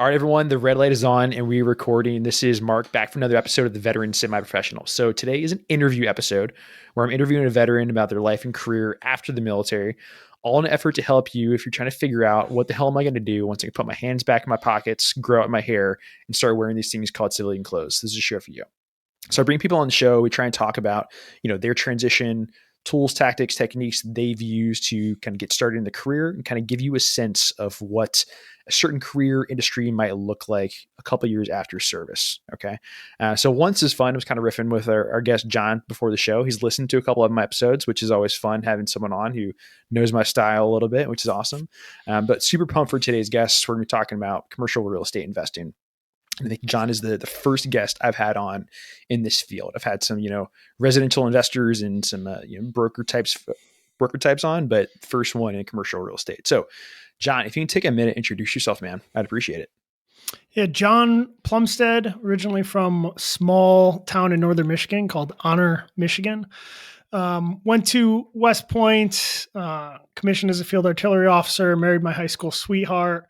All right, everyone, the red light is on and we're recording. This is Mark back for another episode of the Veteran Semi-Professional. So today is an interview episode where I'm interviewing a veteran about their life and career after the military, all in an effort to help you if you're trying to figure out what the hell am I going to do once I can put my hands back in my pockets, grow out my hair, and start wearing these things called civilian clothes. This is a show for you. So I bring people on the show. We try and talk about, their transition, tools, tactics, techniques they've used to kind of get started in the career and kind of give you a sense of what a certain career industry might look like a couple of years after service. Okay. So once is fun. I was kind of riffing with our guest, John, before the show. He's listened to a couple of my episodes, which is always fun having someone on who knows my style a little bit, which is awesome. But super pumped for today's guests. We're going to be talking about commercial real estate investing. I think John is the first guest I've had on in this field. I've had some, residential investors and some, broker types on, but first one in commercial real estate. So John, if you can take a minute, introduce yourself, man, I'd appreciate it. Yeah. John Plumstead, originally from a small town in northern Michigan called Honor, Michigan. Went to West Point, commissioned as a field artillery officer, married my high school sweetheart,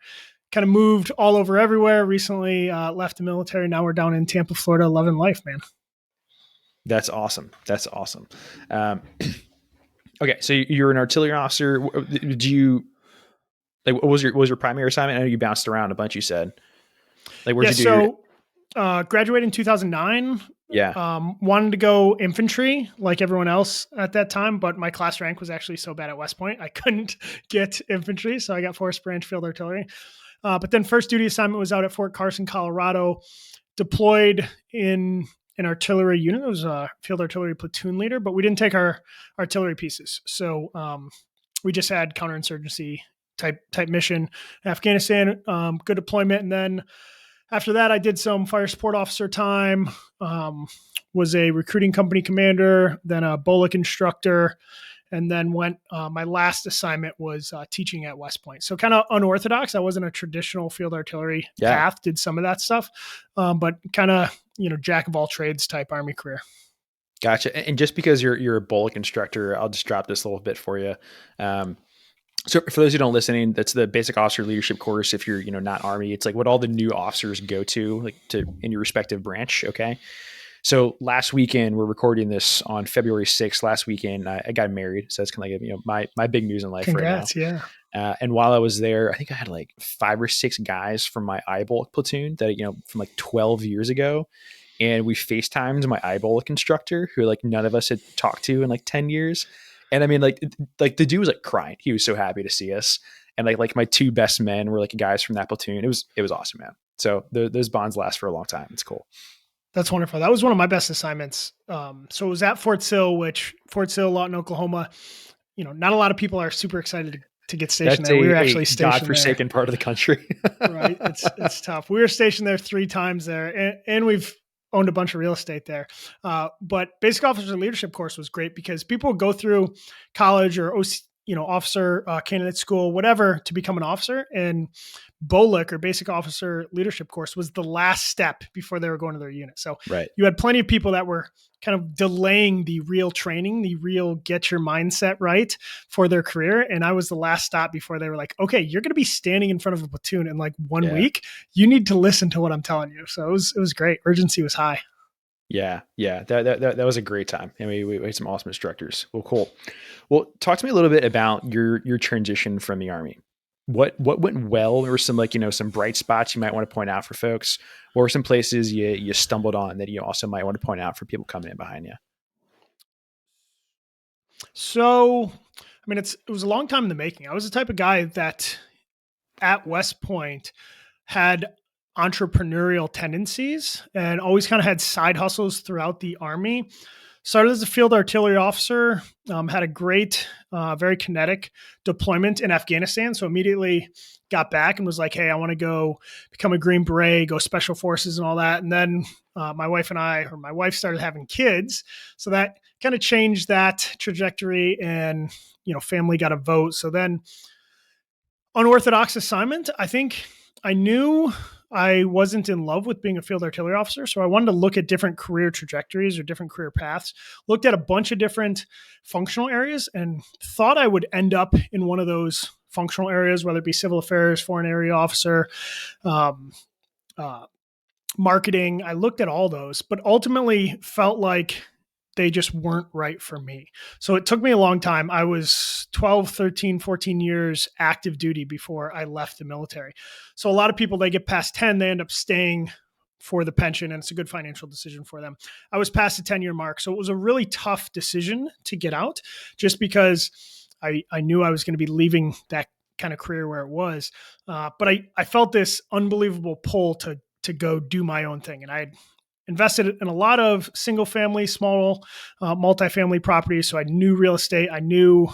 kind of moved all over everywhere. Recently left the military. Now we're down in Tampa, Florida, loving life, man. That's awesome. Okay. So you're an artillery officer. Did you, what was your primary assignment? I know you bounced around a bunch, you said. Where'd you do graduated in 2009. Yeah. Wanted to go infantry like everyone else at that time, but my class rank was actually so bad at West Point, I couldn't get infantry. So I got Forest Branch Field Artillery. But then first duty assignment was out at Fort Carson, Colorado, deployed in an artillery unit. It was a field artillery platoon leader, but we didn't take our artillery pieces. So we just had counterinsurgency type mission in Afghanistan, good deployment. And then after that, I did some fire support officer time, was a recruiting company commander, then a BOLIC instructor, and then my last assignment was teaching at West Point. So kind of unorthodox. I wasn't a traditional field artillery path, did some of that stuff, but kind of, jack of all trades type Army career. Gotcha. And just because you're a BOLIC instructor, I'll just drop this a little bit for you. So for those who don't listening, that's the basic officer leadership course. If you're, not Army, it's like what all the new officers go to in your respective branch. Okay. So last weekend, we're recording this on February 6th. Last weekend, I got married. So that's kind of like, my big news in life. Congrats, right now. Yeah. And while I was there, I think I had like 5 or 6 guys from my IBOLC platoon that, from like 12 years ago. And we FaceTimed my IBOLC instructor who like none of us had talked to in like 10 years. And I mean, like the dude was like crying. He was so happy to see us. And like my 2 best men were like guys from that platoon. It was awesome, man. So those bonds last for a long time. It's cool. That's wonderful. That was one of my best assignments. So it was at Fort Sill, Lawton, Oklahoma. Not a lot of people are super excited to get stationed there. We were actually stationed godforsaken part of the country. Right. It's tough. We were stationed there 3 times there, and we've owned a bunch of real estate there. But basic officer leadership course was great because people go through college or officer candidate school, whatever, to become an officer. And BOLIC or basic officer leadership course was the last step before they were going to their unit. So you had plenty of people that were kind of delaying the real training, the real get your mindset right for their career. And I was the last stop before they were like, okay, you're going to be standing in front of a platoon in like 1 week. You need to listen to what I'm telling you. So it was great. Urgency was high. Yeah. That was a great time. I mean, we had some awesome instructors. Well, cool. Well, talk to me a little bit about your transition from the Army. What went well? Or some some bright spots you might want to point out for folks, or some places you stumbled on that you also might want to point out for people coming in behind you. So, I mean, it was a long time in the making. I was the type of guy that at West Point had entrepreneurial tendencies and always kind of had side hustles throughout the Army. Started as a field artillery officer, had a great, very kinetic deployment in Afghanistan. So immediately got back and was like, hey, I want to go become a Green Beret, go special forces and all that. And then my wife started having kids. So that kind of changed that trajectory, and, family got a vote. So then unorthodox assignment, I think I knew I wasn't in love with being a field artillery officer. So I wanted to look at different career trajectories or different career paths, looked at a bunch of different functional areas and thought I would end up in one of those functional areas, whether it be civil affairs, foreign area officer, um, uh, marketing. I looked at all those, but ultimately felt like they just weren't right for me. So it took me a long time. I was 12, 13, 14 years active duty before I left the military. So a lot of people, they get past 10, they end up staying for the pension, and it's a good financial decision for them. I was past the 10-year mark. So it was a really tough decision to get out just because I knew I was going to be leaving that kind of career where it was. But I felt this unbelievable pull to go do my own thing. And I had invested in a lot of single family, small, multifamily properties. So I knew real estate. I knew,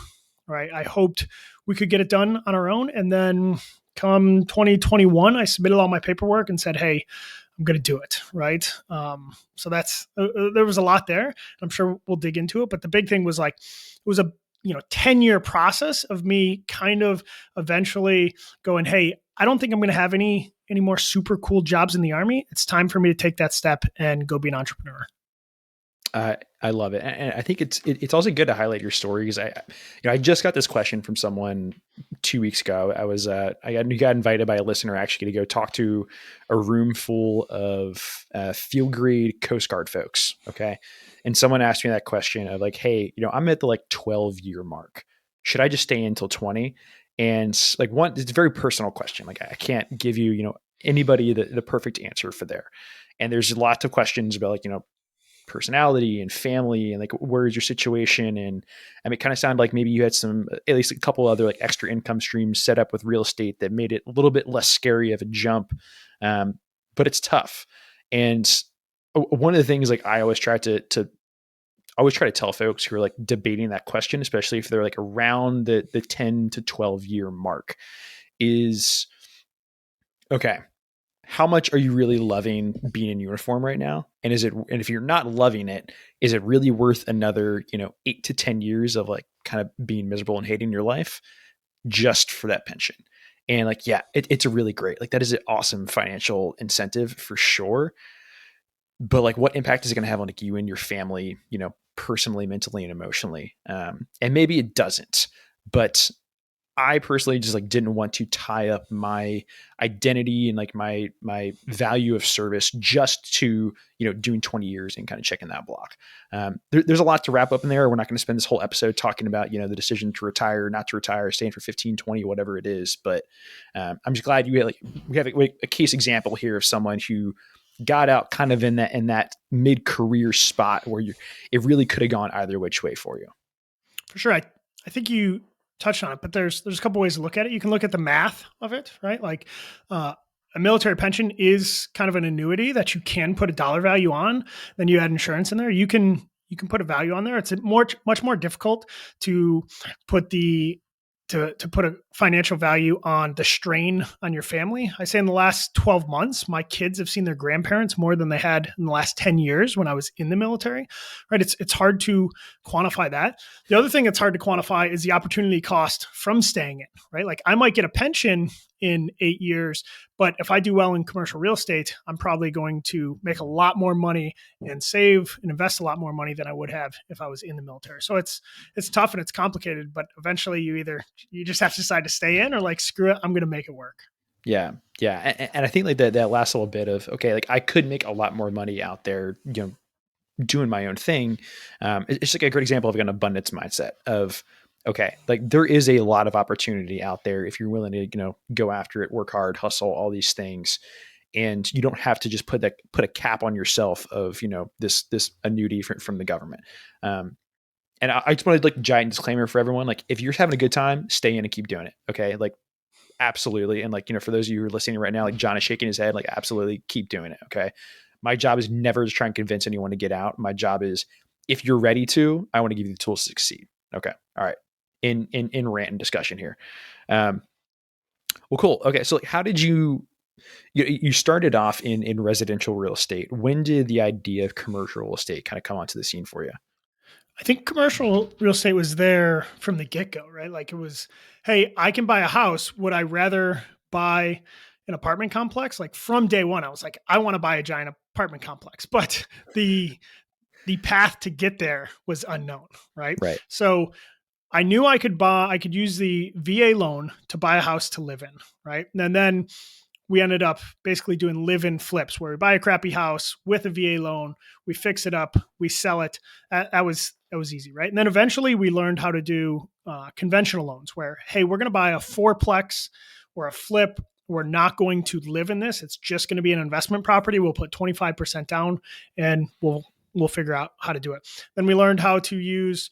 right, I hoped we could get it done on our own. And then come 2021, I submitted all my paperwork and said, hey, I'm going to do it. Right. So there was a lot there. I'm sure we'll dig into it. But the big thing was like, it was a 10-year process of me kind of eventually going, hey, I don't think I'm going to have any more super cool jobs in the Army. It's time for me to take that step and go be an entrepreneur. I love it, and I think it's also good to highlight your story because I just got this question from someone 2 weeks ago. I got invited by a listener actually to go talk to a room full of field grade Coast Guard folks. Okay, and someone asked me that question of like, hey, I'm at the like 12-year mark. Should I just stay until 20? And like it's a very personal question. Like I can't give you anybody the perfect answer for there. And there's lots of questions about like personality and family and like where's your situation. And I mean, it kind of sounded like maybe you had at least a couple other like extra income streams set up with real estate that made it a little bit less scary of a jump. But it's tough. And one of the things like I always try to tell folks who are like debating that question, especially if they're like around the 10 to 12 year mark, is okay, how much are you really loving being in uniform right now? And if you're not loving it, is it really worth another, 8 to 10 years of like kind of being miserable and hating your life just for that pension? And like, yeah, it's a really great, like that is an awesome financial incentive for sure. But like what impact is it going to have on like you and your family, personally, mentally, and emotionally? And maybe it doesn't, but I personally just like didn't want to tie up my identity and like my value of service just to doing 20 years and kind of checking that block. There's a lot to wrap up in there. We're not going to spend this whole episode talking about the decision to retire, not to retire, staying for 15, 20, whatever it is. But I'm just glad we have a case example here of someone who got out kind of in that mid career spot where it really could have gone either which way for you. For sure, I think you touched on it, but there's a couple ways to look at it. You can look at the math of it, right? Like a military pension is kind of an annuity that you can put a dollar value on. Then you add insurance in there. You can put a value on there. It's much more difficult to put to put a financial value on the strain on your family. I say in the last 12 months, my kids have seen their grandparents more than they had in the last 10 years when I was in the military, right? It's hard to quantify that. The other thing that's hard to quantify is the opportunity cost from staying in, right? Like I might get a pension in 8 years, but if I do well in commercial real estate, I'm probably going to make a lot more money and save and invest a lot more money than I would have if I was in the military. So it's tough and it's complicated, but eventually you just have to decide to stay in or like, screw it, I'm going to make it work. Yeah. Yeah. And I think like that last little bit of, okay, like I could make a lot more money out there, doing my own thing. It's like a great example of an abundance mindset of, okay, like there is a lot of opportunity out there if you're willing to, go after it, work hard, hustle, all these things. And you don't have to just put a cap on yourself of, this annuity from the government. And I just wanted like a giant disclaimer for everyone. Like if you're having a good time, stay in and keep doing it. Okay. Like absolutely. And like, for those of you who are listening right now, like John is shaking his head, like absolutely keep doing it. Okay. My job is never to try and convince anyone to get out. My job is if you're ready to, I want to give you the tools to succeed. Okay. All right. In rant and discussion here. Well, cool. Okay. So like, how did you started off in residential real estate? When did the idea of commercial real estate kind of come onto the scene for you? I think commercial real estate was there from the get-go, right? Like it was, hey, I can buy a house. Would I rather buy an apartment complex? Like from day one, I was like, I want to buy a giant apartment complex, but the path to get there was unknown, right? Right. So I knew I could use the VA loan to buy a house to live in, right? And then we ended up basically doing live-in flips where we buy a crappy house with a VA loan, we fix it up, we sell it. That was easy, right? And then eventually we learned how to do conventional loans where, hey, we're going to buy a fourplex or a flip. We're not going to live in this. It's just going to be an investment property. We'll put 25% down and we'll figure out how to do it. Then we learned how to use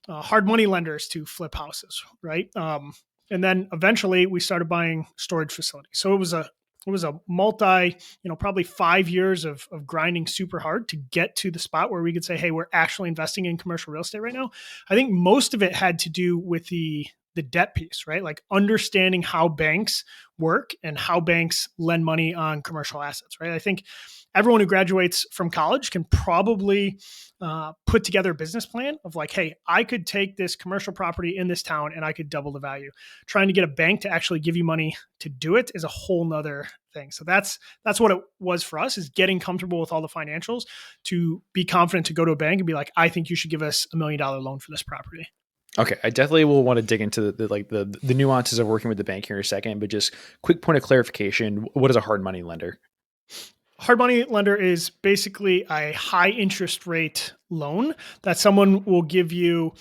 hard money lenders to flip houses, right? And then eventually we started buying storage facilities. So it was a multi, probably 5 years of grinding super hard to get to the spot where we could say, hey, we're actually investing in commercial real estate right now. I think most of it had to do with the debt piece, right? Like understanding how banks work and how banks lend money on commercial assets, right? I think everyone who graduates from college can probably put together a business plan of like, hey, I could take this commercial property in this town and I could double the value. Trying to get a bank to actually give you money to do it is a whole nother thing. So that's what it was for us, is getting comfortable with all the financials to be confident to go to a bank and be like, I think you should give us $1 million loan for this property. Okay, I definitely will want to dig into the nuances of working with the bank here in a second, but just quick point of clarification: what is a hard money lender? Hard money lender is basically a high interest rate loan that someone will give you,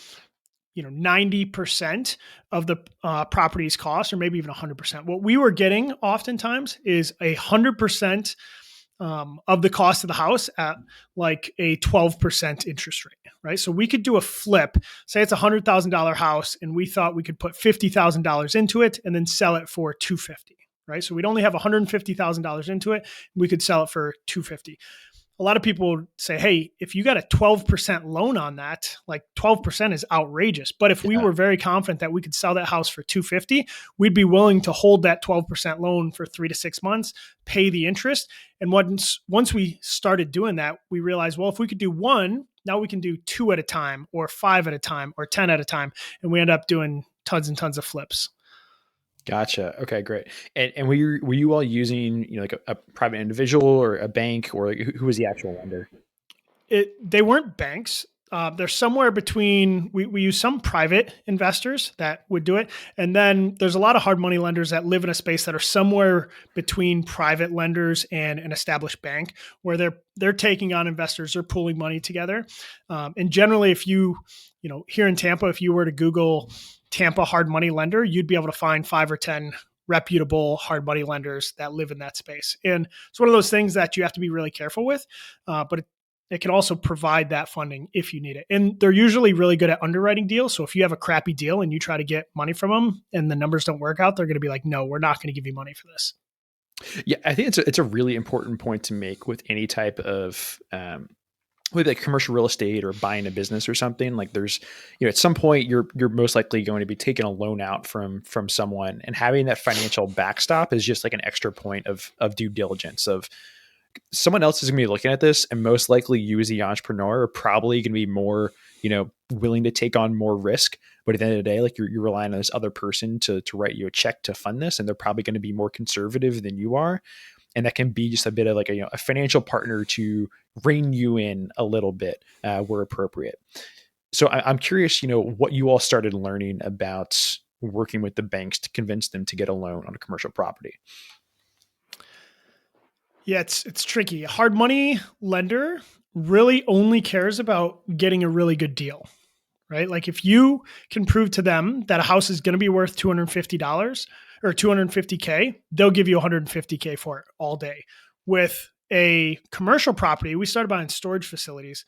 90% of the property's cost, or maybe even 100%. What we were getting oftentimes is 100% of the cost of the house at like a 12% interest rate, right? So we could do a flip, say it's $100,000 house, and we thought we could put $50,000 into it and then sell it for $250,000, right? So we'd only have $150,000 into it. We could sell it for $250,000. A lot of people say, hey, if you got a 12% loan on that, like 12% is outrageous. But if we Yeah. were very confident that we could sell that house for $250,000, we'd be willing to hold that 12% loan for 3 to 6 months, pay the interest. And once we started doing that, we realized, well, if we could do one, now we can do 2 at a time or 5 at a time or 10 at a time. And we end up doing tons and tons of flips. Gotcha. Okay, great. And were you all using like a private individual or a bank, or like, who was the actual lender? They weren't banks. They're somewhere between. We use some private investors that would do it, and then there's a lot of hard money lenders that live in a space that are somewhere between private lenders and an established bank, where they're taking on investors, they're pooling money together. And generally, if here in Tampa, if you were to Google Tampa hard money lender, you'd be able to find 5 or 10 reputable hard money lenders that live in that space. And it's one of those things that you have to be really careful with, but it can also provide that funding if you need it. And they're usually really good at underwriting deals. So if you have a crappy deal and you try to get money from them and the numbers don't work out, they're going to be like, no, we're not going to give you money for this. Yeah, I think it's a really important point to make with any type of with like commercial real estate or buying a business or something. Like there's, at some point you're most likely going to be taking a loan out from someone, and having that financial backstop is just like an extra point of due diligence of someone else is going to be looking at this, and most likely you as the entrepreneur are probably going to be more, willing to take on more risk. But at the end of the day, like you're relying on this other person to write you a check to fund this, and they're probably going to be more conservative than you are. And that can be just a bit of like a financial partner to rein you in a little bit where appropriate. So I'm curious, what you all started learning about working with the banks to convince them to get a loan on a commercial property. Yeah, it's tricky. A hard money lender really only cares about getting a really good deal, right? Like if you can prove to them that a house is going to be worth $250 or 250K, they'll give you 150K for it all day. With a commercial property, we started buying storage facilities.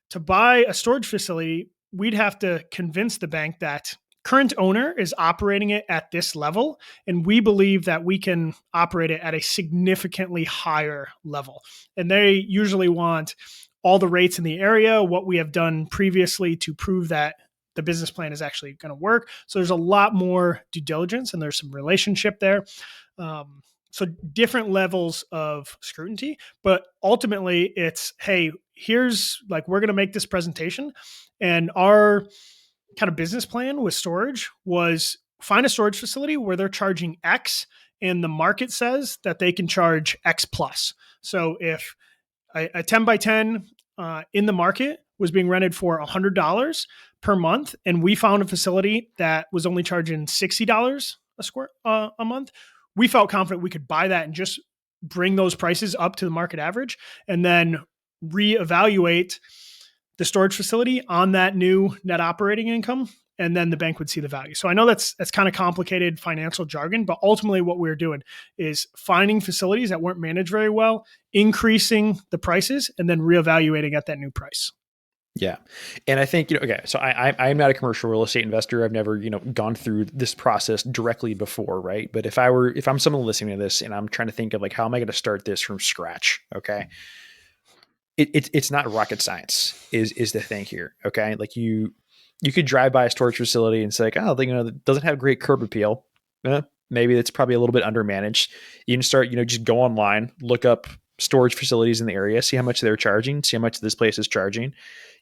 To buy a storage facility, we'd have to convince the bank that current owner is operating it at this level, and we believe that we can operate it at a significantly higher level. And they usually want all the rates in the area, what we have done previously to prove that the business plan is actually going to work. So there's a lot more due diligence and there's some relationship there. So different levels of scrutiny, but ultimately it's, hey, here's like, we're going to make this presentation, and our kind of business plan with storage was find a storage facility where they're charging X and the market says that they can charge X plus. So if a 10 by 10 in the market was being rented for $100, per month, and we found a facility that was only charging $60 a month, we felt confident we could buy that and just bring those prices up to the market average, and then reevaluate the storage facility on that new net operating income, and then the bank would see the value. So I know that's kind of complicated financial jargon, but ultimately what we were doing is finding facilities that weren't managed very well, increasing the prices, and then reevaluating at that new price. Yeah. And I think, okay, so I'm not a commercial real estate investor. I've never, gone through this process directly before, right? But if I'm someone listening to this and I'm trying to think of like, how am I going to start this from scratch? Okay. It's not rocket science is the thing here. Okay. Like you could drive by a storage facility and say like, oh, it doesn't have great curb appeal. Maybe it's probably a little bit undermanaged. You can start, just go online, look up storage facilities in the area, see how much they're charging, see how much this place is charging.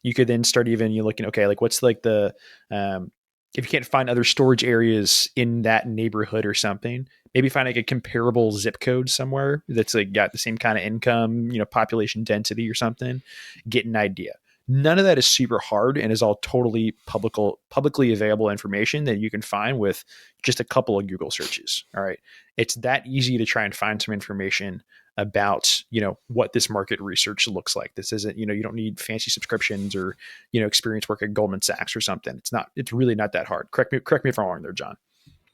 You could then start even you looking, okay, like what's like the, if you can't find other storage areas in that neighborhood or something, maybe find like a comparable zip code somewhere that's like got the same kind of income, population density or something, get an idea. None of that is super hard and is all totally publicly available information that you can find with just a couple of Google searches. All right. It's that easy to try and find some information about, what this market research looks like. This isn't, you don't need fancy subscriptions or, experience work at Goldman Sachs or something. It's really not that hard. Correct me if I'm wrong there, John.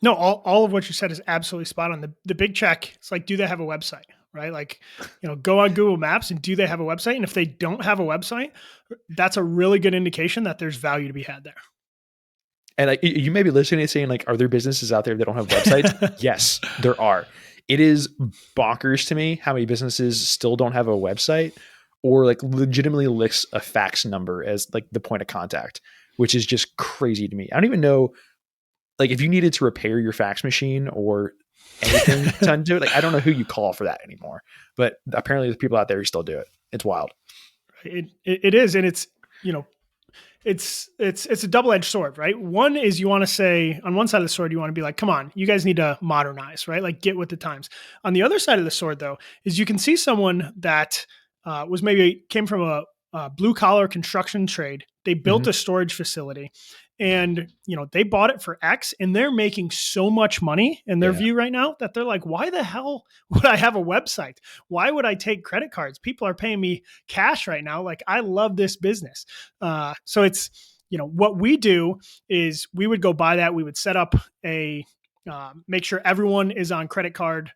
No, all of what you said is absolutely spot on. The big check, it's like, do they have a website, right? Like, go on Google Maps and do they have a website? And if they don't have a website, that's a really good indication that there's value to be had there. And like, you may be listening and saying like, are there businesses out there that don't have websites? Yes, there are. It is bonkers to me how many businesses still don't have a website or like legitimately lists a fax number as like the point of contact, which is just crazy to me. I don't even know, like if you needed to repair your fax machine or anything done to it, like I don't know who you call for that anymore, but apparently there's people out there who still do it. It's wild. It is. And it's, it's a double-edged sword, right? One is you want to say on one side of the sword, you want to be like, come on, you guys need to modernize, right? Like get with the times. On the other side of the sword though, is you can see someone that was maybe came from a blue collar construction trade. They built a storage facility and, they bought it for X and they're making so much money in their view right now that they're like, why the hell would I have a website? Why would I take credit cards? People are paying me cash right now. Like I love this business. So it's, what we do is we would go buy that. We would set up make sure everyone is on credit card,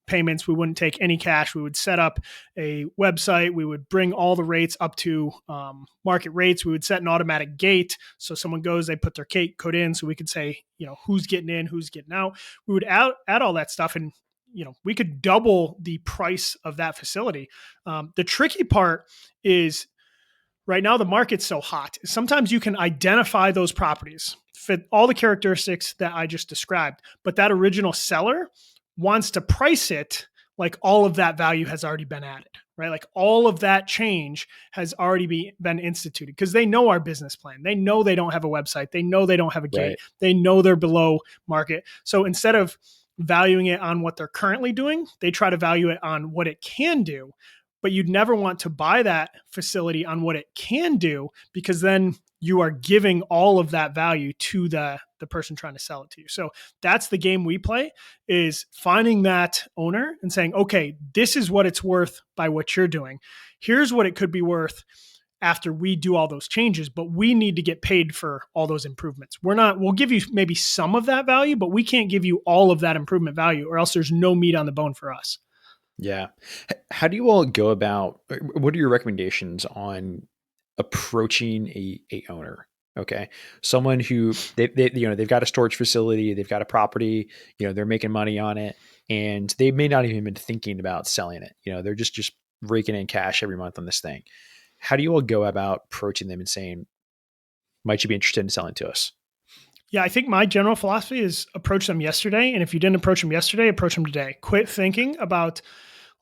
payments. We wouldn't take any cash. We would set up a website. We would bring all the rates up to market rates. We would set an automatic gate. So someone goes, they put their code in so we could say, who's getting in, who's getting out. We would add all that stuff and, we could double the price of that facility. The tricky part is right now the market's so hot. Sometimes you can identify those properties, fit all the characteristics that I just described, but that original seller wants to price it like all of that value has already been added, right? Like all of that change has already been instituted because they know our business plan. They know they don't have a website. They know they don't have a gate. Right. They know they're below market. So instead of valuing it on what they're currently doing, they try to value it on what it can do. But you'd never want to buy that facility on what it can do because then you are giving all of that value to the person trying to sell it to you. So that's the game we play, is finding that owner and saying, okay, this is what it's worth by what you're doing. Here's what it could be worth after we do all those changes, but we need to get paid for all those improvements. We'll give you maybe some of that value, but we can't give you all of that improvement value or else there's no meat on the bone for us. Yeah. How do you all go about, what are your recommendations on approaching a owner? Okay. Someone who they've got a storage facility, they've got a property, they're making money on it and they may not even been thinking about selling it. They're just raking in cash every month on this thing. How do you all go about approaching them and saying, might you be interested in selling to us? Yeah, I think my general philosophy is approach them yesterday. And if you didn't approach them yesterday, approach them today. Quit thinking about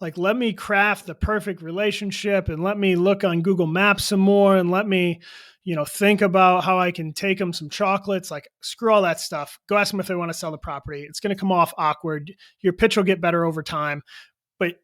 like, let me craft the perfect relationship and let me look on Google Maps some more and let me, think about how I can take them some chocolates. Like screw all that stuff. Go ask them if they want to sell the property. It's going to come off awkward. Your pitch will get better over time. but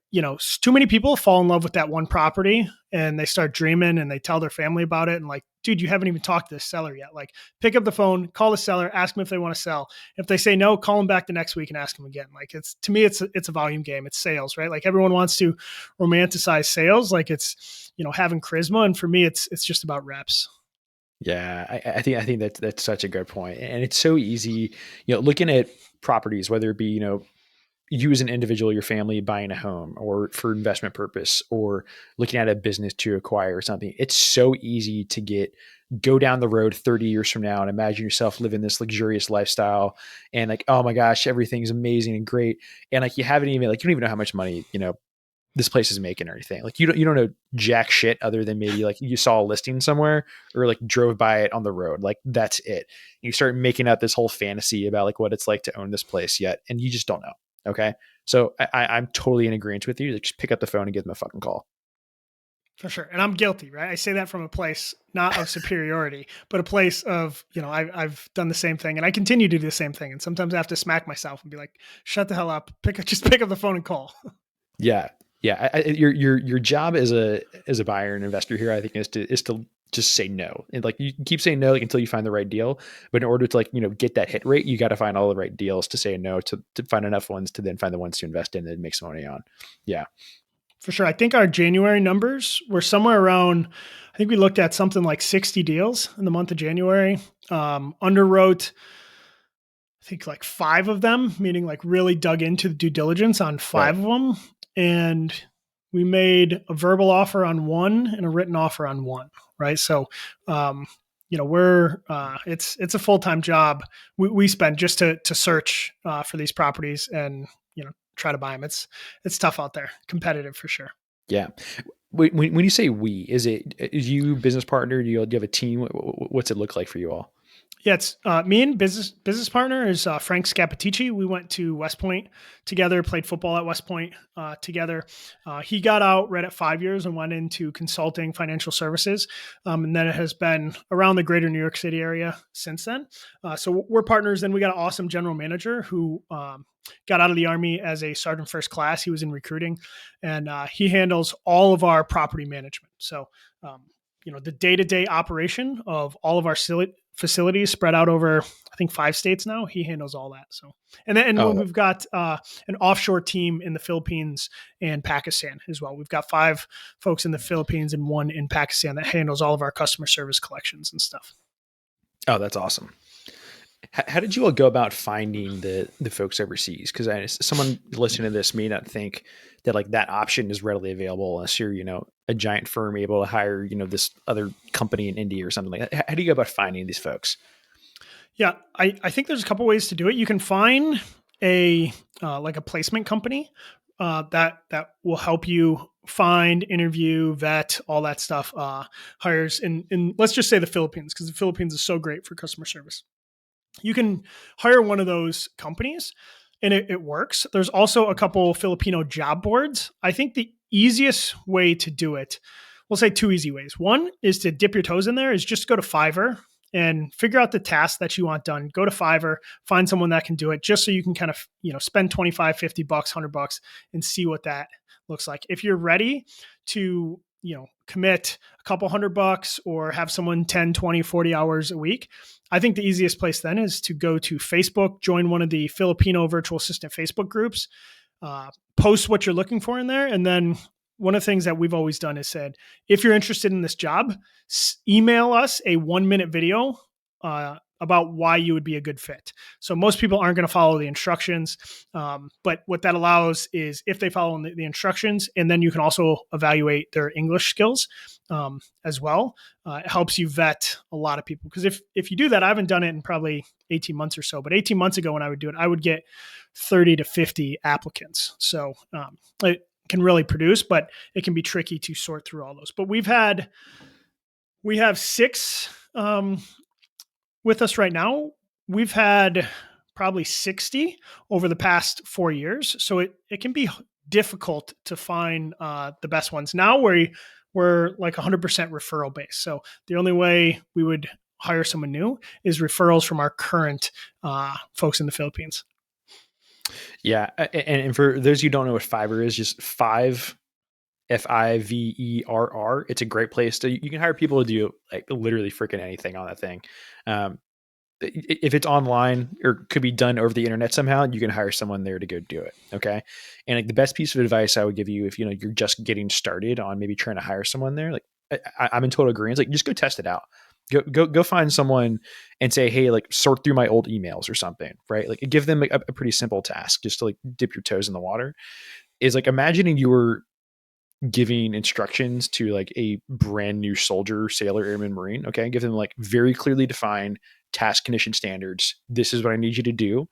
too many people fall in love with that one property and they start dreaming and they tell their family about it. And like, dude, you haven't even talked to this seller yet. Like, pick up the phone, call the seller, ask them if they want to sell. If they say no, call them back the next week and ask them again. Like, to me, it's a volume game. It's sales, right? Like, everyone wants to romanticize sales. Like, it's, having charisma. And for me, it's just about reps. Yeah, I think that's such a good point, and it's so easy, looking at properties, whether it be you as an individual, your family buying a home, or for investment purpose, or looking at a business to acquire something. It's so easy to go down the road 30 years from now and imagine yourself living this luxurious lifestyle, and like, oh my gosh, everything's amazing and great, and like you haven't even like you don't even know how much money this place is making or anything. Like you don't know jack shit other than maybe like you saw a listing somewhere or like drove by it on the road. Like that's it. You start making up this whole fantasy about like what it's like to own this place yet, and you just don't know. Okay, so I'm totally in agreement with you. Like, just pick up the phone and give them a fucking call. For sure. And I'm guilty, right? I say that from a place not of superiority, but a place of, I've done the same thing and I continue to do the same thing. And sometimes I have to smack myself and be like, shut the hell up, just pick up the phone and call. Yeah, yeah. Your job as a buyer and investor here, I think, is to just say no, and like you keep saying no like until you find the right deal. But in order to like get that hit rate, you got to find all the right deals to say no to find enough ones to then find the ones to invest in and make some money on. Yeah. For sure. I think our January numbers were somewhere around, I think we looked at something like 60 deals in the month of January. Underwrote, I think like 5 of them, meaning like really dug into the due diligence on 5 Right. of them. And we made a verbal offer on 1 and a written offer on 1. Right. So, we're, it's a full-time job we spend just to search for these properties and, try to buy them. It's tough out there, competitive for sure. Yeah. When you say we, is you business partner? Do you have a team? What's it look like for you all? Yeah, it's me and business partner is Frank Scapitici. We went to West Point together, played football at West Point together. He got out right at 5 years and went into consulting financial services. And then it has been around the greater New York City area since then. So we're partners. Then we got an awesome general manager who got out of the Army as a sergeant first class. He was in recruiting, and he handles all of our property management. So, the day-to-day operation of all of our facilities spread out over, I think, 5 states now. He handles all that. So, and Oh, we've got an offshore team in the Philippines and Pakistan as well. We've got 5 folks in the Philippines and 1 in Pakistan that handles all of our customer service collections and stuff. oh, that's awesome. How did you all go about finding the folks overseas? Because someone listening to this may not think that like that option is readily available unless you're a giant firm able to hire this other company in India or something like that. How do you go about finding these folks? Yeah, I think there's a couple ways to do it. You can find a like a placement company that will help you find, interview, vet, all that stuff. Hires in let's just say the Philippines, because the Philippines is so great for customer service. You can hire one of those companies and it works. There's also a couple Filipino job boards. I think the easiest way to do it, we'll say 2 easy ways. One is to dip your toes in there, is just go to Fiverr and figure out the task that you want done. Go to Fiverr, find someone that can do it, just so you can kind of, spend 25, 50 bucks, $100 and see what that looks like. If you're ready to, commit a couple $100 or have someone 10, 20, 40 hours a week, I think the easiest place then is to go to Facebook, join one of the Filipino virtual assistant Facebook groups, post what you're looking for in there. And then one of the things that we've always done is said, if you're interested in this job, email us a 1-minute video about why you would be a good fit. So most people aren't going to follow the instructions. But what that allows is if they follow the instructions, and then you can also evaluate their English skills as well. It helps you vet a lot of people. Because if you do that, I haven't done it in probably 18 months or so, but 18 months ago when I would do it, I would get 30 to 50 applicants. So it can really produce, but it can be tricky to sort through all those. But we have 6 with us right now. We've had probably 60 over the past 4 years. So it can be difficult to find the best ones. Now we're like 100% referral based. So the only way we would hire someone new is referrals from our current folks in the Philippines. Yeah. And for those who don't know what Fiverr is, just Fiverr. It's a great place to, you can hire people to do like literally freaking anything on that thing. Um, if it's online or could be done over the internet somehow, you can hire someone there to go do it. Okay. And like the best piece of advice I would give you, if you know you're just getting started on maybe trying to hire someone there, like I'm in total agreement. Like just go test it out. Go find someone and say, hey, like sort through my old emails or something, right? Like give them a pretty simple task just to like dip your toes in the water. Is like imagining you were giving instructions to like a brand new soldier, sailor, airman, marine. Okay, give them like very clearly defined task condition standards. This is what I need you to do.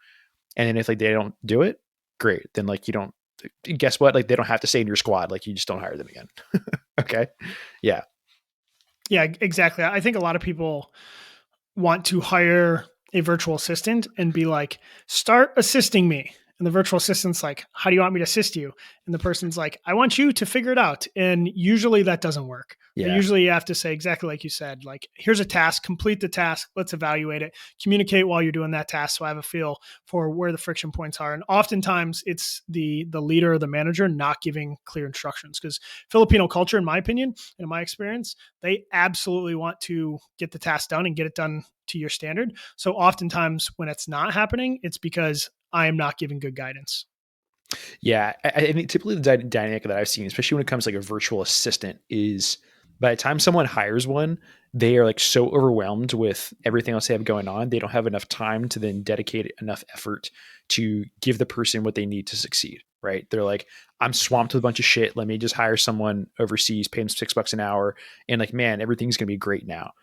And then if like they don't do it, great. Then like you don't. Guess what? Like they don't have to stay in your squad. Like you just don't hire them again. Okay. Yeah. Yeah, exactly. I think a lot of people want to hire a virtual assistant and be like, start assisting me. And the virtual assistant's like, how do you want me to assist you? And the person's like, I want you to figure it out. And usually that doesn't work. Yeah. Usually you have to say exactly like you said, like, here's a task, complete the task, let's evaluate it, communicate while you're doing that task. So I have a feel for where the friction points are. And oftentimes it's the leader or the manager not giving clear instructions because Filipino culture, in my opinion, and in my experience, they absolutely want to get the task done and get it done to your standard. So oftentimes when it's not happening, it's because I am not giving good guidance. Yeah, I think typically the dynamic that I've seen, especially when it comes to like a virtual assistant, is by the time someone hires one, they are like so overwhelmed with everything else they have going on, they don't have enough time to then dedicate enough effort to give the person what they need to succeed. Right? They're like, I'm swamped with a bunch of shit. Let me just hire someone overseas, pay them $6 an hour, and like, man, everything's gonna be great now.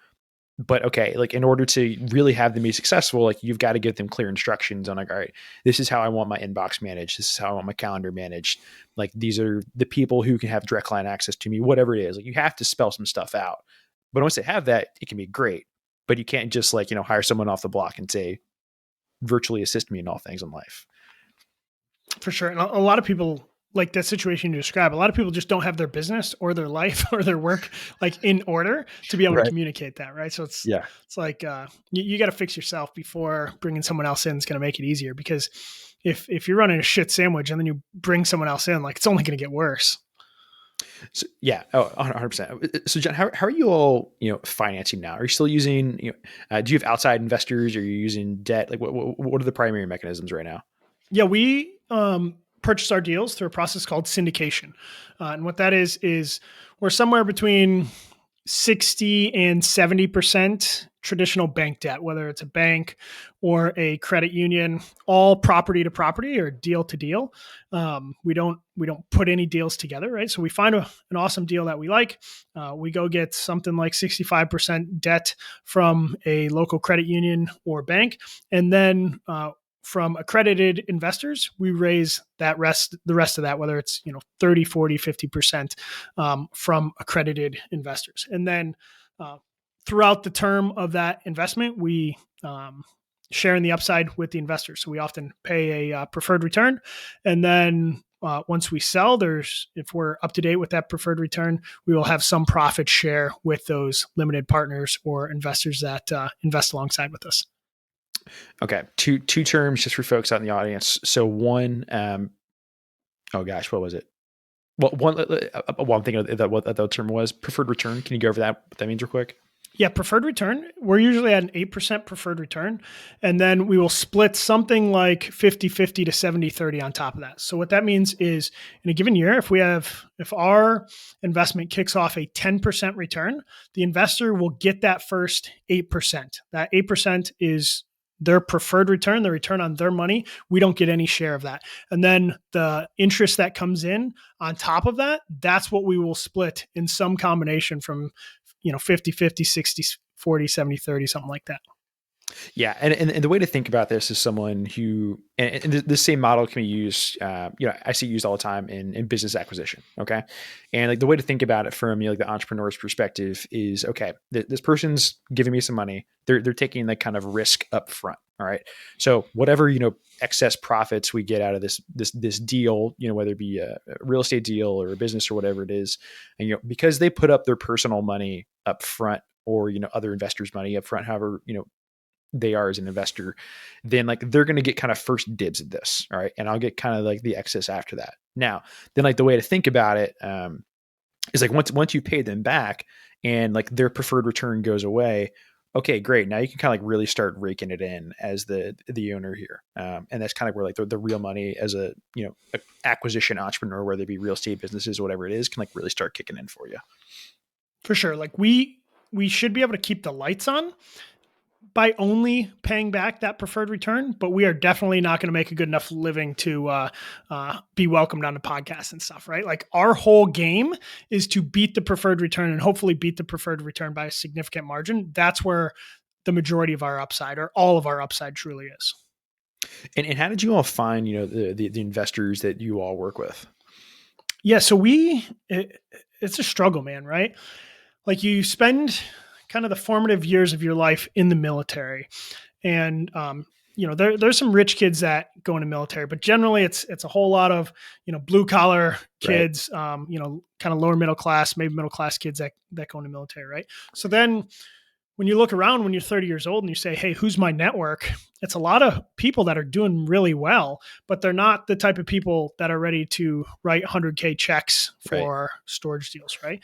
But okay, like in order to really have them be successful, like you've got to give them clear instructions on like, all right, this is how I want my inbox managed. This is how I want my calendar managed. Like these are the people who can have direct line access to me, whatever it is. Like you have to spell some stuff out. But once they have that, it can be great. But you can't just like, hire someone off the block and say, virtually assist me in all things in life. For sure. And a lot of people, like that situation you describe, a lot of people just don't have their business or their life or their work like in order to be able to Right. communicate that. Right. So Yeah. it's like you got to fix yourself before bringing someone else in is going to make it easier because if you're running a shit sandwich and then you bring someone else in, like it's only going to get worse. So, yeah. Oh, 100%. So John, how are you all, financing now? Are you still using, do you have outside investors? Or are you using debt? Like what are the primary mechanisms right now? Yeah, we purchase our deals through a process called syndication. And what that is we're somewhere between 60 and 70% traditional bank debt, whether it's a bank or a credit union, all property to property or deal to deal. We don't put any deals together, right? So we find an awesome deal that we like. We go get something like 65% debt from a local credit union or bank, and then from accredited investors, we raise the rest of that, whether it's 30, 40, 50% from accredited investors. And then throughout the term of that investment, we share in the upside with the investors. So we often pay a preferred return. And then once we sell, if we're up to date with that preferred return, we will have some profit share with those limited partners or investors that invest alongside with us. Okay. Two terms just for folks out in the audience. So one, oh gosh, what was it? Well, one thing that what that term was preferred return. Can you go over that? What that means real quick? Yeah, preferred return. We're usually at an 8% preferred return. And then we will split something like 50-50 to 70-30 on top of that. So what that means is in a given year, if our investment kicks off a 10% return, the investor will get that first 8%. That 8% is their preferred return, the return on their money. We don't get any share of that. And then the interest that comes in on top of that, that's what we will split in some combination from 50-50, 60-40, 70-30, something like that. Yeah, and the way to think about this is someone who, and the same model can be used. I see it used all the time in business acquisition. Okay, and like the way to think about it from like the entrepreneur's perspective is, okay, this person's giving me some money. They're taking like kind of risk up front. All right, so whatever excess profits we get out of this deal, whether it be a real estate deal or a business or whatever it is, and because they put up their personal money up front or other investors' money up front, however they are as an investor, then like they're going to get kind of first dibs at this. All right. And I'll get kind of like the excess after that. Now, then like the way to think about it, is like once you pay them back and like their preferred return goes away, okay, great. Now you can kind of like really start raking it in as the owner here, and that's kind of where like the real money as a a acquisition entrepreneur, whether it be real estate businesses or whatever it is, can like really start kicking in for you. For sure. Like we should be able to keep the lights on by only paying back that preferred return, but we are definitely not going to make a good enough living to be welcomed on the podcast and stuff, right? Like our whole game is to beat the preferred return and hopefully beat the preferred return by a significant margin. That's where the majority of our upside or all of our upside truly is. And how did you all find the investors that you all work with? Yeah, so it's a struggle, man, right? Like you spend kind of the formative years of your life in the military, and there's some rich kids that go into military, but generally it's a whole lot of blue collar kids, right. Kind of lower middle class, maybe middle class kids that go into military, right? So then when you look around when you're 30 years old and you say, hey, who's my network? It's a lot of people that are doing really well, but they're not the type of people that are ready to write 100K checks for right. storage deals, right?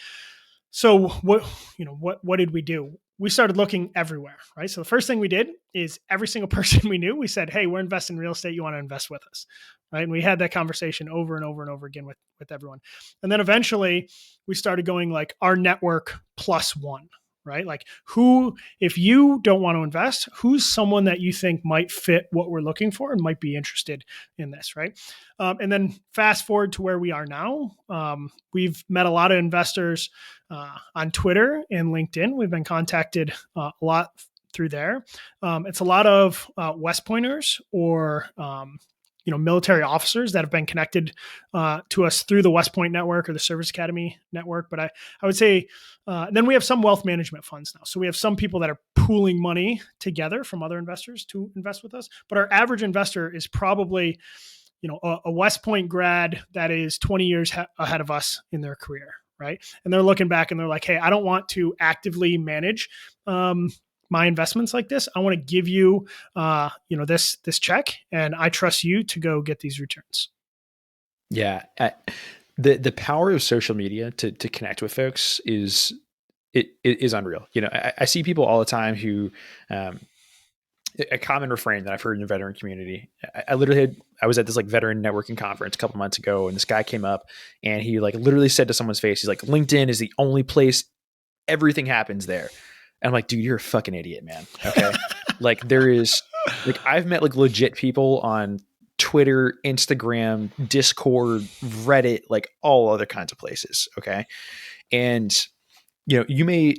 So what did we do? We started looking everywhere, right? So the first thing we did is every single person we knew, we said, hey, we're investing in real estate. You want to invest with us, right? And we had that conversation over and over and over again with everyone. And then eventually we started going like our network plus one, right? Like who, if you don't want to invest, who's someone that you think might fit what we're looking for and might be interested in this, right? And then fast forward to where we are now. We've met a lot of investors on Twitter and LinkedIn. We've been contacted a lot through there. It's a lot of West Pointers or military officers that have been connected to us through the West Point network or the Service Academy network. But I would say, then we have some wealth management funds now. So we have some people that are pooling money together from other investors to invest with us. But our average investor is probably, a West Point grad that is 20 years ahead of us in their career, right? And they're looking back and they're like, hey, I don't want to actively manage my investments like this. I want to give you, this check, and I trust you to go get these returns. Yeah, the power of social media to connect with folks is unreal. I see people all the time who, a common refrain that I've heard in the veteran community. I was at this like veteran networking conference a couple months ago, and this guy came up and he like literally said to someone's face, he's like, LinkedIn is the only place everything happens there. And I'm like, dude, you're a fucking idiot, man. Okay. Like there is like, I've met like legit people on Twitter, Instagram, Discord, Reddit, like all other kinds of places. Okay. And you may,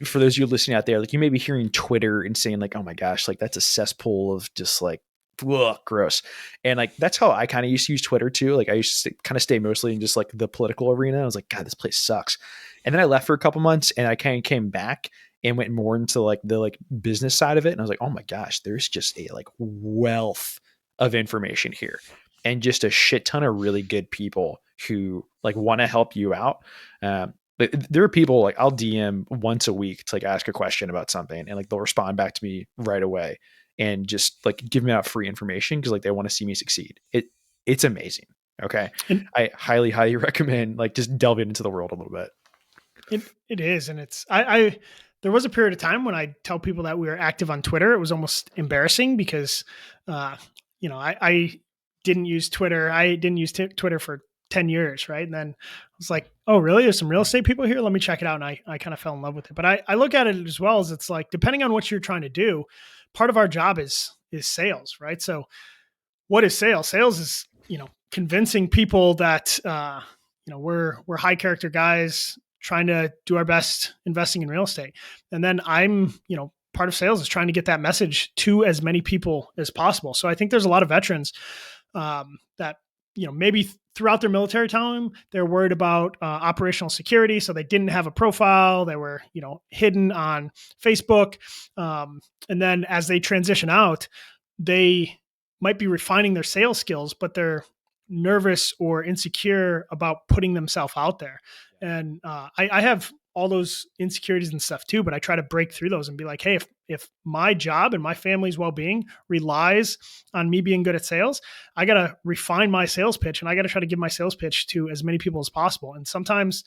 for those of you listening out there, like you may be hearing Twitter and saying like, oh my gosh, like that's a cesspool of just like, ugh, gross. And like, that's how I kind of used to use Twitter too. Like I used to kind of stay mostly in just like the political arena. I was like, God, this place sucks. And then I left for a couple months and I kind of came back and went more into like the like business side of it. And I was like, oh my gosh, there's just a like wealth of information here and just a shit ton of really good people who like want to help you out. But there are people like I'll DM once a week to like ask a question about something and like they'll respond back to me right away and just like give me out free information because like they want to see me succeed. It's amazing. Okay. And I highly, highly recommend like just delving into the world a little bit. It is. And it's, there was a period of time when I tell people that we were active on Twitter. It was almost embarrassing because, I didn't use Twitter. I didn't use Twitter for 10 years. Right. And then I was like, oh really? There's some real estate people here. Let me check it out. And I kind of fell in love with it, but I look at it as well as it's like, depending on what you're trying to do, part of our job is sales, right? So what is sales? Sales is, convincing people that, we're high character guys trying to do our best investing in real estate. And then I'm, part of sales is trying to get that message to as many people as possible. So I think there's a lot of veterans that, maybe throughout their military time, they're worried about operational security. So they didn't have a profile. They were, hidden on Facebook. And then as they transition out, they might be refining their sales skills, but they're nervous or insecure about putting themselves out there. And I have all those insecurities and stuff too, but I try to break through those and be like, hey, if my job and my family's well-being relies on me being good at sales, I got to refine my sales pitch, and I got to try to give my sales pitch to as many people as possible. And sometimes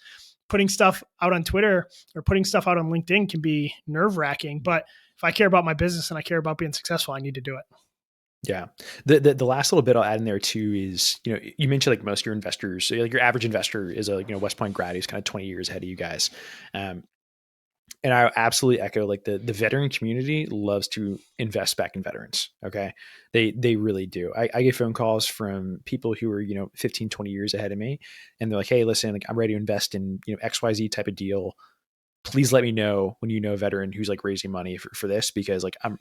putting stuff out on Twitter or putting stuff out on LinkedIn can be nerve-wracking, but if I care about my business and I care about being successful, I need to do it. Yeah. The last little bit I'll add in there too is, you mentioned like most of your investors, so like your average investor is a, West Point grad who's kind of 20 years ahead of you guys. Um, and I absolutely echo like the veteran community loves to invest back in veterans. Okay. They really do. I get phone calls from people who are, 15, 20 years ahead of me. And they're like, hey, listen, like I'm ready to invest in, XYZ type of deal. Please let me know when you know a veteran who's like raising money for this, because like I'm,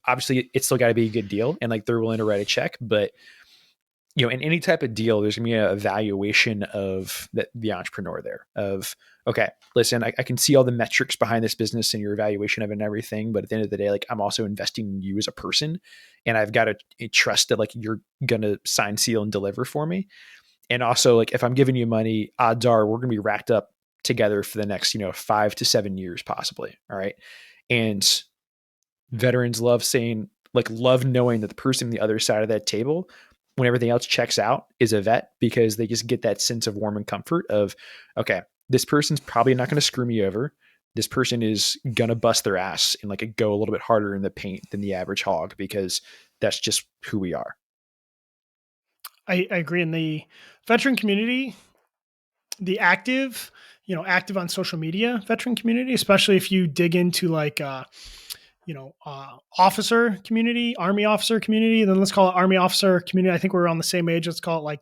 obviously it's still got to be a good deal and like they're willing to write a check, but in any type of deal, there's gonna be a evaluation of the entrepreneur there of, okay, listen, I can see all the metrics behind this business and your evaluation of it and everything, but at the end of the day, like I'm also investing in you as a person, and I've got to trust that like you're gonna sign, seal, and deliver for me. And also, like if I'm giving you money, odds are we're gonna be racked up together for the next 5 to 7 years possibly. All right. And veterans love knowing that the person on the other side of that table, when everything else checks out, is a vet, because they just get that sense of warm and comfort of, okay, this person's probably not going to screw me over. This person is going to bust their ass and like go a little bit harder in the paint than the average hog, because that's just who we are. I agree. In the veteran community, the active on social media veteran community, especially if you dig into like, officer community, army officer community, then let's call it army officer community. I think we're on the same age. Let's call it like,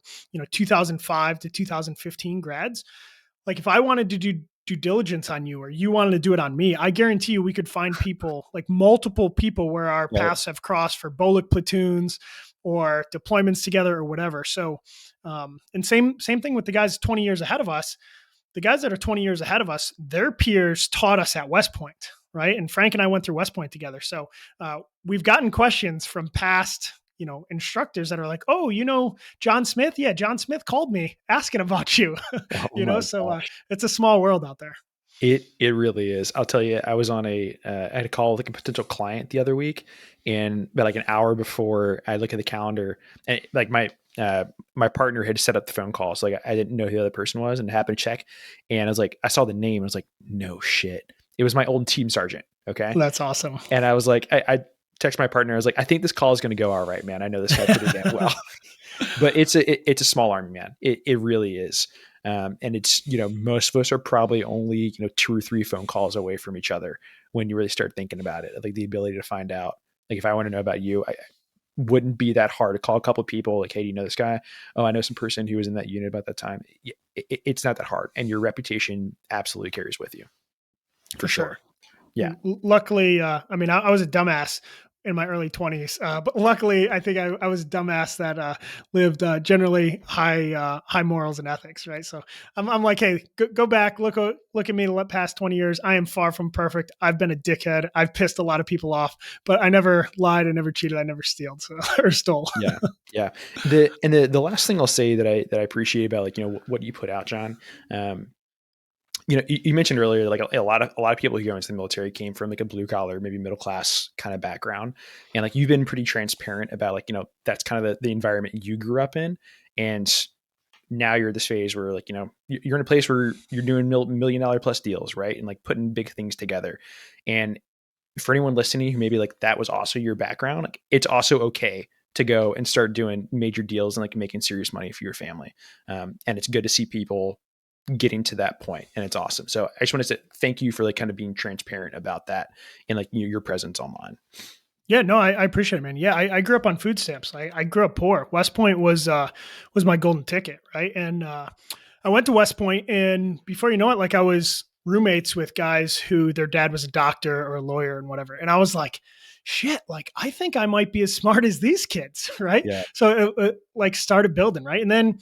2005 to 2015 grads. Like if I wanted to do due diligence on you or you wanted to do it on me, I guarantee you we could find people, like multiple people where our Right. paths have crossed for BOLIC platoons or deployments together or whatever. So, and same thing with the guys 20 years ahead of us. The guys that are 20 years ahead of us, their peers taught us at West Point, right? And Frank and I went through West Point together. So we've gotten questions from past, instructors that are like, oh, John Smith? Yeah, John Smith called me asking about you, Oh my so gosh. it's a small world out there. It really is. I'll tell you, I was on I had a call with like a potential client the other week, and about like an hour before I look at the calendar, and like my partner had set up the phone call, so like I didn't know who the other person was, and happened to check, and I was like, I saw the name, and I was like, no shit, it was my old team sergeant. Okay, That's awesome. and I was like, I text my partner, I was like, I think this call is going to go all right, man. I know this guy pretty damn well. But it's a small army, man. It really is. And it's, most of us are probably only, 2 or 3 phone calls away from each other when you really start thinking about it. Like the ability to find out, like if I want to know about you, I wouldn't be that hard to call a couple of people like, hey, do you know this guy? Oh, I know some person who was in that unit about that time. It's not that hard. And your reputation absolutely carries with you for For sure. sure. Yeah. Luckily, I was a dumbass in my early 20s, but luckily, I think I was a dumbass that lived generally high morals and ethics, right? So I'm like, hey, go back, look at me the past 20 years. I am far from perfect. I've been a dickhead. I've pissed a lot of people off, but I never lied. I never cheated. I never stealed or stole. Yeah. Yeah. The last thing I'll say that I appreciate about like, what you put out, John, you mentioned earlier, like a lot of people who go into the military came from like a blue collar, maybe middle class kind of background. And like, you've been pretty transparent about like, that's kind of the environment you grew up in. And now you're at this phase where like, you're in a place where you're doing $1 million plus deals, right? And like putting big things together. And for anyone listening who maybe like that was also your background, like it's also okay to go and start doing major deals and like making serious money for your family. And it's good to see people getting to that point, and it's awesome. So I just want to say thank you for like kind of being transparent about that and like your presence online. Yeah, no, I appreciate it, man. Yeah, I grew up on food stamps. I grew up poor. West Point was my golden ticket, right? And I went to West Point, and before you know it, like I was roommates with guys who their dad was a doctor or a lawyer and whatever. And I was like, shit, like I think I might be as smart as these kids, right? Yeah. So it like started building, right? And then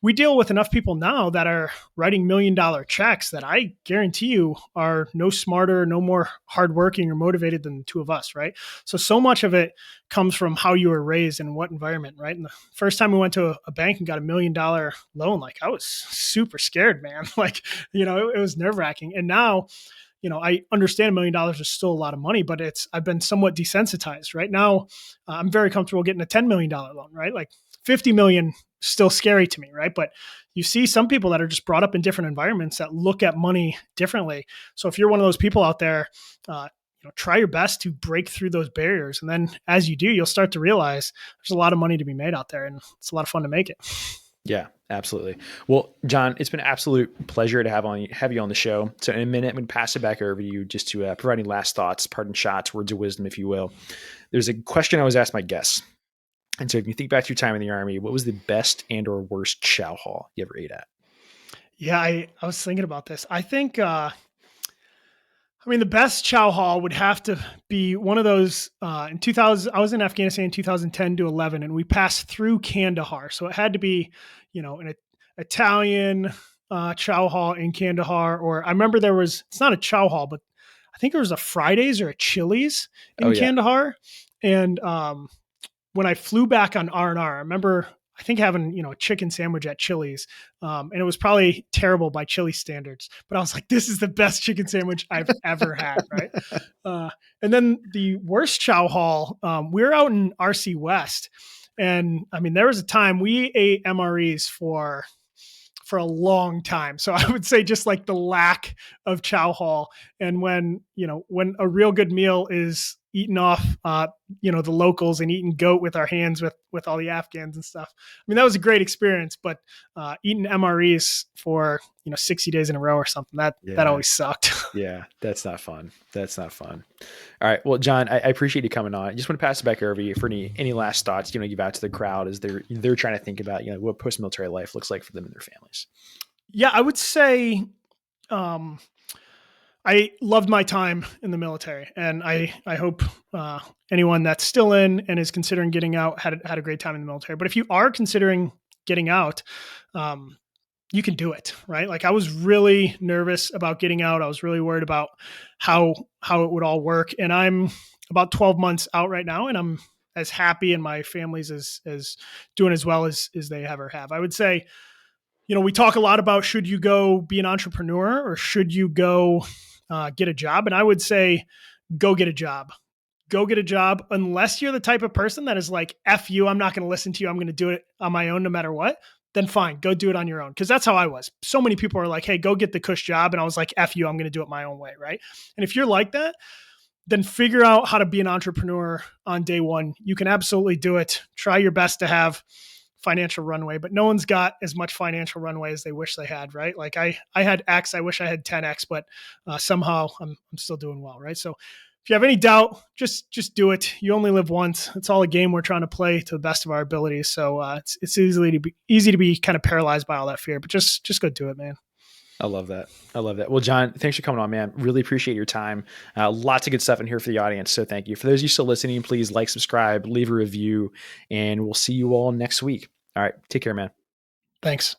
we deal with enough people now that are writing $1 million checks that I guarantee you are no smarter, no more hardworking or motivated than the two of us, right? So much of it comes from how you were raised and what environment, right? And the first time we went to a bank and got $1 million loan, like I was super scared, man. Like, it was nerve wracking. And now, I understand $1 million is still a lot of money, but I've been somewhat desensitized. Right now, I'm very comfortable getting a $10 million loan, right? Like 50 million, still scary to me, right? But you see some people that are just brought up in different environments that look at money differently. So if you're one of those people out there, try your best to break through those barriers. And then as you do, you'll start to realize there's a lot of money to be made out there, and it's a lot of fun to make it. Yeah, absolutely. Well, John, it's been an absolute pleasure to have you on the show. So in a minute, I'm going to pass it back over to you just to provide any last thoughts, parting shots, words of wisdom, if you will. There's a question I always ask my guests. And so if you think back to your time in the Army, what was the best and or worst chow hall you ever ate at? Yeah, I was thinking about this. I think, the best chow hall would have to be one of those in 2000. I was in Afghanistan in 2010 to 11, and we passed through Kandahar. So it had to be, an Italian chow hall in Kandahar. Or I remember it's not a chow hall, but I think there was a Fridays or a Chili's Oh in yeah. Kandahar. And when I flew back on R&R, I remember I think having a chicken sandwich at Chili's, and it was probably terrible by Chili standards, but I was like, this is the best chicken sandwich I've ever had, right? And then the worst chow hall, we were out in RC West, and there was a time we ate MREs for a long time. So I would say just like the lack of chow hall. And when a real good meal is eaten off, the locals and eating goat with our hands with all the Afghans and stuff. That was a great experience, but eating MREs for, 60 days in a row or something, that always sucked. Yeah, that's not fun. That's not fun. All right. Well, John, I appreciate you coming on. I just want to pass it back over to you for any last thoughts, give out to the crowd as they're trying to think about, what post-military life looks like for them and their families. Yeah, I would say, I loved my time in the military, and I hope anyone that's still in and is considering getting out had a great time in the military. But if you are considering getting out, you can do it, right? Like I was really nervous about getting out. I was really worried about how it would all work, and I'm about 12 months out right now, and I'm as happy, and my family's as doing as well as they ever have. I would say, we talk a lot about should you go be an entrepreneur or should you go get a job? And I would say, go get a job. Go get a job unless you're the type of person that is like, F you, I'm not going to listen to you. I'm going to do it on my own no matter what. Then fine, go do it on your own. Because that's how I was. So many people are like, hey, go get the cush job. And I was like, F you, I'm going to do it my own way, right? And if you're like that, then figure out how to be an entrepreneur on day one. You can absolutely do it. Try your best to have financial runway, but no one's got as much financial runway as they wish they had, right? Like I had X, I wish I had 10X, but somehow I'm still doing well, right? So if you have any doubt, just do it. You only live once. It's all a game we're trying to play to the best of our abilities. So it's easy to be kind of paralyzed by all that fear, but just go do it, man. I love that. I love that. Well, John, thanks for coming on, man. Really appreciate your time. Lots of good stuff in here for the audience. So thank you. For those of you still listening, please like, subscribe, leave a review, and we'll see you all next week. All right. Take care, man. Thanks.